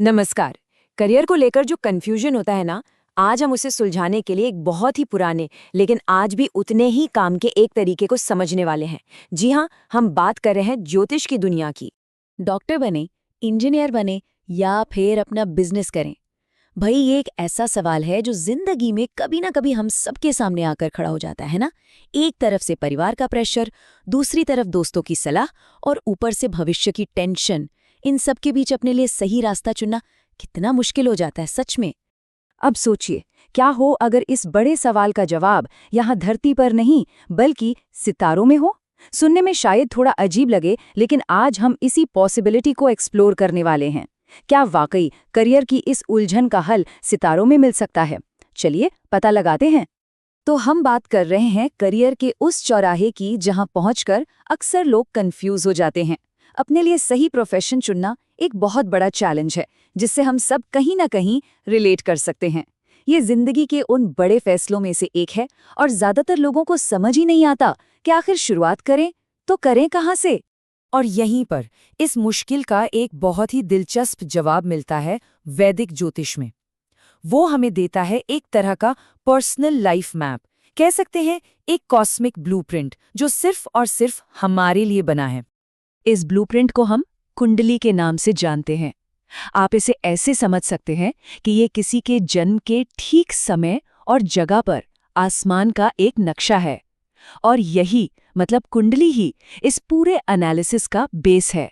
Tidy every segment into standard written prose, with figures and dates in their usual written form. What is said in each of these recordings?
नमस्कार। करियर को लेकर जो कन्फ्यूजन होता है ना, आज हम उसे सुलझाने के लिए एक बहुत ही पुराने लेकिन आज भी उतने ही काम के एक तरीके को समझने वाले हैं। जी हाँ, हम बात कर रहे हैं ज्योतिष की दुनिया की। डॉक्टर बने, इंजीनियर बने या फिर अपना बिजनेस करें। भाई ये एक ऐसा सवाल है जो जिंदगी में कभी ना कभी हम सबके सामने आकर खड़ा हो जाता है ना। एक तरफ से परिवार का प्रेशर, दूसरी तरफ दोस्तों की सलाह और ऊपर से भविष्य की टेंशन। इन सब के बीच अपने लिए सही रास्ता चुनना कितना मुश्किल हो जाता है सच में। अब सोचिए, क्या हो अगर इस बड़े सवाल का जवाब यहाँ धरती पर नहीं बल्कि सितारों में हो। सुनने में शायद थोड़ा अजीब लगे, लेकिन आज हम इसी पॉसिबिलिटी को एक्सप्लोर करने वाले हैं। क्या वाकई करियर की इस उलझन का हल सितारों में मिल सकता है? चलिए पता लगाते हैं। तो हम बात कर रहे हैं करियर के उस चौराहे की जहां पहुंचकर अक्सर लोग कंफ्यूज हो जाते हैं। अपने लिए सही प्रोफेशन चुनना एक बहुत बड़ा चैलेंज है, जिससे हम सब कहीं ना कहीं रिलेट कर सकते हैं। ये जिंदगी के उन बड़े फैसलों में से एक है और ज्यादातर लोगों को समझ ही नहीं आता कि आखिर शुरुआत करें तो करें कहाँ से। और यहीं पर इस मुश्किल का एक बहुत ही दिलचस्प जवाब मिलता है वैदिक ज्योतिष में। वो हमें देता है एक तरह का पर्सनल लाइफ मैप, कह सकते हैं एक कॉस्मिक ब्लूप्रिंट जो सिर्फ और सिर्फ हमारे लिए बना है। इस ब्लूप्रिंट को हम कुंडली के नाम से जानते हैं। आप इसे ऐसे समझ सकते हैं कि ये किसी के जन्म के ठीक समय और जगह पर आसमान का एक नक्शा है, और यही मतलब कुंडली ही इस पूरे एनालिसिस का बेस है।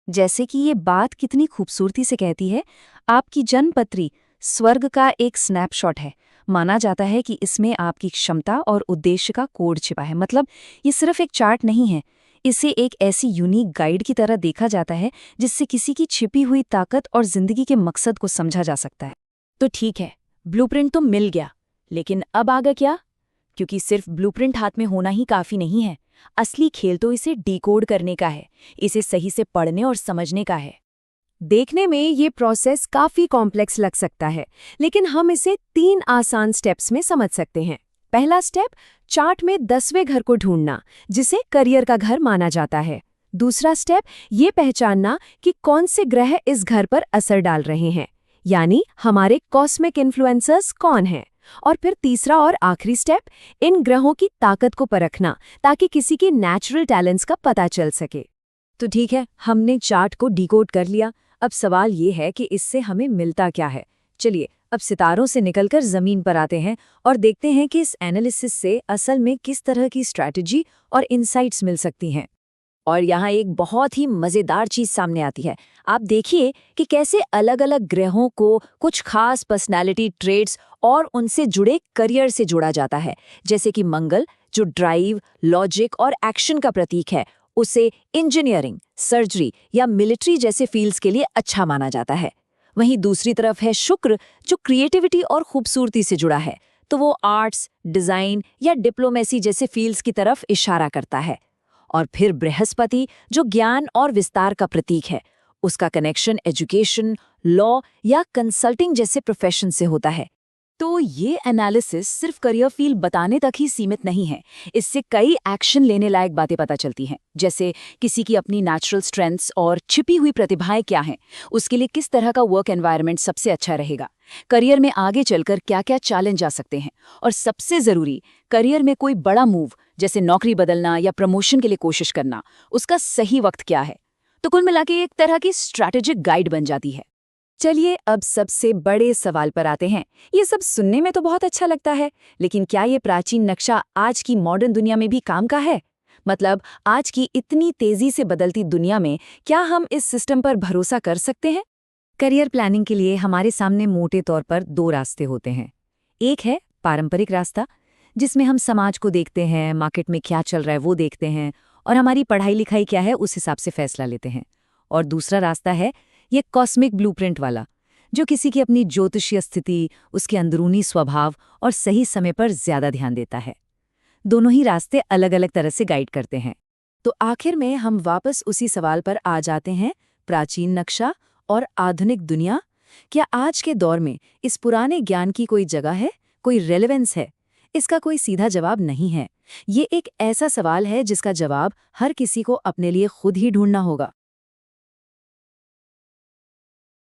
जैसे कि ये बात कितनी खूबसूरती से कहती है, आपकी जन्मपत्री स्वर्ग का एक स्नैपशॉट है। माना जाता है कि इसमें आपकी क्षमता और उद्देश्य का कोड छिपा है। मतलब ये सिर्फ एक चार्ट नहीं है, इसे एक ऐसी यूनिक गाइड की तरह देखा जाता है जिससे किसी की छिपी हुई ताकत और जिंदगी के मकसद को समझा जा सकता है। तो ठीक है, ब्लूप्रिंट तो मिल गया, लेकिन अब आगे क्या? क्योंकि सिर्फ ब्लूप्रिंट हाथ में होना ही काफी नहीं है। असली खेल तो इसे डिकोड करने का है, इसे सही से पढ़ने और समझने का है। देखने में ये प्रोसेस काफी कॉम्प्लेक्स लग सकता है, लेकिन हम इसे 3 आसान स्टेप्स में समझ सकते हैं। पहला स्टेप, चार्ट में 10वें घर को ढूंढना, जिसे करियर का घर माना जाता है। दूसरा स्टेप, ये पहचानना कि कौन से ग्रह इस घर पर असर डाल रहे हैं, यानी हमारे कॉस्मिक इन्फ्लुएंसर्स कौन हैं। और फिर तीसरा और आखिरी स्टेप, इन ग्रहों की ताकत को परखना, ताकि किसी के नेचुरल टैलेंट्स का पता चल सके। तो ठीक है, हमने चार्ट को डिकोड कर लिया। अब सवाल ये है कि इससे हमें मिलता क्या है। चलिए अब सितारों से निकलकर जमीन पर आते हैं और देखते हैं कि इस एनालिसिस से असल में किस तरह की स्ट्रैटेजी और इनसाइट्स मिल सकती हैं। और यहाँ एक बहुत ही मज़ेदार चीज़ सामने आती है। आप देखिए कि कैसे अलग अलग ग्रहों को कुछ खास पर्सनैलिटी ट्रेड्स और उनसे जुड़े करियर से जोड़ा जाता है। जैसे कि मंगल, जो ड्राइव, लॉजिक और एक्शन का प्रतीक है, उसे इंजीनियरिंग, सर्जरी या मिलिट्री जैसे फील्ड्स के लिए अच्छा माना जाता है। वहीं दूसरी तरफ है शुक्र, जो क्रिएटिविटी और खूबसूरती से जुड़ा है, तो वो आर्ट्स, डिज़ाइन या डिप्लोमेसी जैसे फील्ड्स की तरफ इशारा करता है। और फिर बृहस्पति, जो ज्ञान और विस्तार का प्रतीक है, उसका कनेक्शन एजुकेशन, लॉ या कंसल्टिंग जैसे प्रोफेशन से होता है। तो ये एनालिसिस सिर्फ करियर फील्ड बताने तक ही सीमित नहीं है। इससे कई एक्शन लेने लायक बातें पता चलती हैं, जैसे किसी की अपनी नेचुरल स्ट्रेंथ्स और छिपी हुई प्रतिभाएं क्या हैं, उसके लिए किस तरह का वर्क एनवायरनमेंट सबसे अच्छा रहेगा, करियर में आगे चलकर क्या क्या चैलेंज आ सकते हैं, और सबसे ज़रूरी, करियर में कोई बड़ा मूव जैसे नौकरी बदलना या प्रमोशन के लिए कोशिश करना, उसका सही वक्त क्या है। तो कुल मिला के एक तरह की स्ट्रैटेजिक गाइड बन जाती है। चलिए अब सबसे बड़े सवाल पर आते हैं। ये सब सुनने में तो बहुत अच्छा लगता है, लेकिन क्या ये प्राचीन नक्शा आज की मॉडर्न दुनिया में भी काम का है? मतलब आज की इतनी तेजी से बदलती दुनिया में क्या हम इस सिस्टम पर भरोसा कर सकते हैं? करियर प्लानिंग के लिए हमारे सामने मोटे तौर पर 2 रास्ते होते हैं। एक है पारंपरिक रास्ता, जिसमें हम समाज को देखते हैं, मार्केट में क्या चल रहा है वो देखते हैं, और हमारी पढ़ाई लिखाई क्या है उस हिसाब से फैसला लेते हैं। और दूसरा रास्ता है ये कॉस्मिक ब्लूप्रिंट वाला, जो किसी की अपनी ज्योतिषीय स्थिति, उसके अंदरूनी स्वभाव और सही समय पर ज्यादा ध्यान देता है। दोनों ही रास्ते अलग अलग तरह से गाइड करते हैं। तो आखिर में हम वापस उसी सवाल पर आ जाते हैं, प्राचीन नक्शा और आधुनिक दुनिया। क्या आज के दौर में इस पुराने ज्ञान की कोई जगह है, कोई रेलेवेंस है? इसका कोई सीधा जवाब नहीं है। ये एक ऐसा सवाल है जिसका जवाब हर किसी को अपने लिए खुद ही ढूंढना होगा।